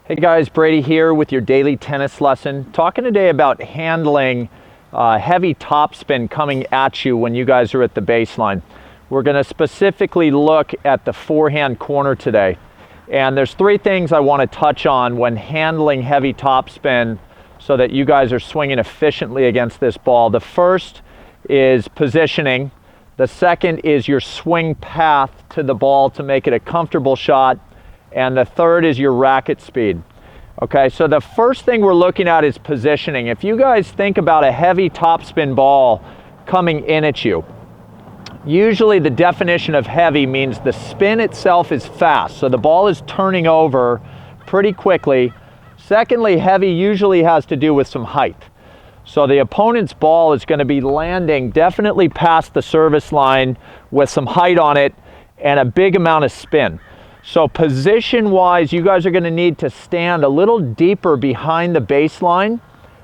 Hey guys, Brady here with your daily tennis lesson. Talking today about handling heavy topspin coming at you when you guys are at the baseline. We're going to specifically look at the forehand corner today. And there's three things I want to touch on when handling heavy topspin so that you guys are swinging efficiently against this ball. The first is positioning. The second is your swing path to the ball to make it a comfortable shot. And the third is your racket speed. Okay, so the first thing we're looking at is positioning. If you guys think about a heavy topspin ball coming in at you, usually the definition of heavy means the spin itself is fast, so the ball is turning over pretty quickly. Secondly, heavy usually has to do with some height. So the opponent's ball is going to be landing definitely past the service line with some height on it and a big amount of spin. So position-wise, you guys are going to need to stand a little deeper behind the baseline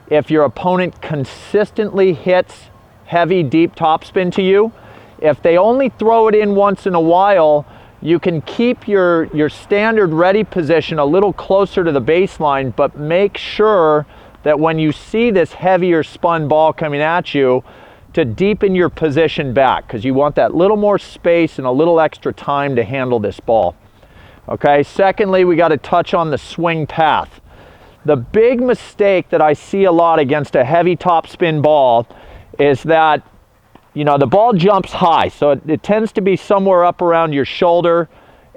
if your opponent consistently hits heavy, deep topspin to you. If they only throw it in once in a while, you can keep your standard ready position a little closer to the baseline, but make sure that when you see this heavier spun ball coming at you, to deepen your position back, because you want that little more space and a little extra time to handle this ball. Okay, secondly, we got to touch on the swing path. The big mistake that I see a lot against a heavy topspin ball is that, the ball jumps high, so it tends to be somewhere up around your shoulder,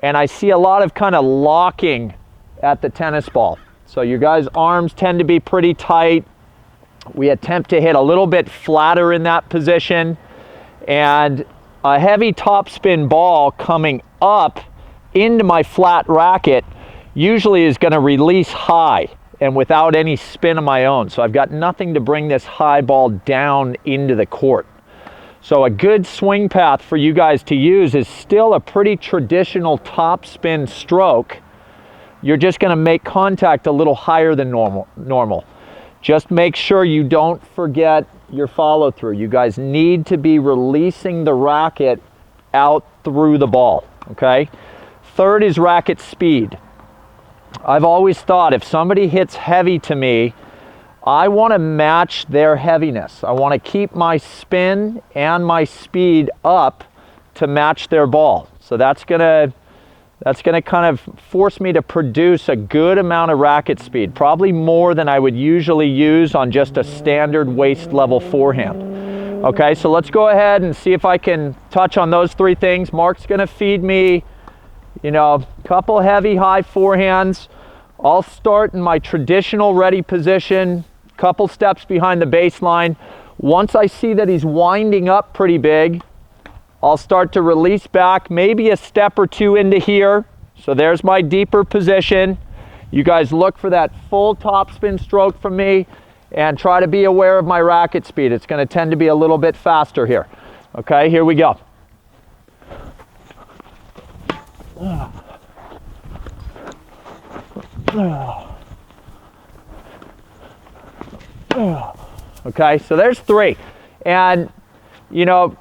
and I see a lot of kind of locking at the tennis ball. So your guys' arms tend to be pretty tight. We attempt to hit a little bit flatter in that position, and a heavy topspin ball coming up into my flat racket usually is going to release high and without any spin of my own. So I've got nothing to bring this high ball down into the court. So a good swing path for you guys to use is still a pretty traditional topspin stroke. You're just going to make contact a little higher than normal. Just make sure you don't forget your follow through. You guys need to be releasing the racket out through the ball, okay? Third is racket speed. I've always thought if somebody hits heavy to me, I want to match their heaviness. I want to keep my spin and my speed up to match their ball. So that's gonna kind of force me to produce a good amount of racket speed, probably more than I would usually use on just a standard waist level forehand. Okay, so let's go ahead and see if I can touch on those three things. Mark's gonna feed me a couple heavy high forehands. I'll start in my traditional ready position, couple steps behind the baseline. Once I see that he's winding up pretty big, I'll start to release back, maybe a step or two into here. So there's my deeper position. You guys look for that full topspin stroke from me and try to be aware of my racket speed. It's going to tend to be a little bit faster here. Okay, here we go. Okay, so there's three. And,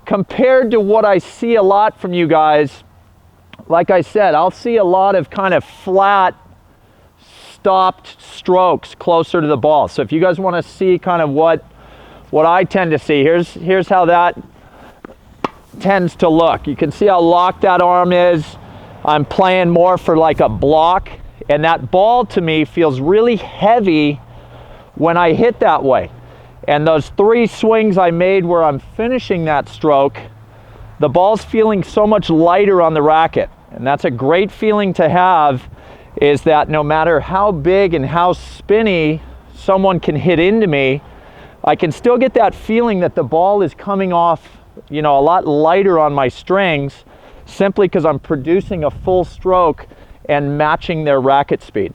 compared to what I see a lot from you guys, like I said, I'll see a lot of kind of flat, stopped strokes closer to the ball. So if you guys want to see kind of what I tend to see, here's how that tends to look. You can see how locked that arm is. I'm playing more for like a block, and that ball to me feels really heavy when I hit that way. And those three swings I made where I'm finishing that stroke, the ball's feeling so much lighter on the racket. And that's a great feeling to have, is that no matter how big and how spinny someone can hit into me, I can still get that feeling that the ball is coming off, a lot lighter on my strings, simply because I'm producing a full stroke and matching their racket speed.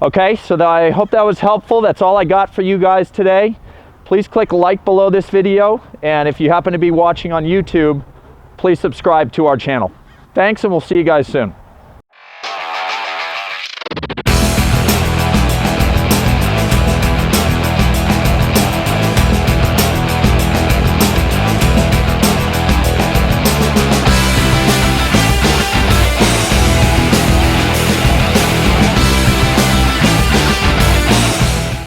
Okay, so I hope that was helpful. That's all I got for you guys today. Please click like below this video, and if you happen to be watching on YouTube, please subscribe to our channel. Thanks, and we'll see you guys soon.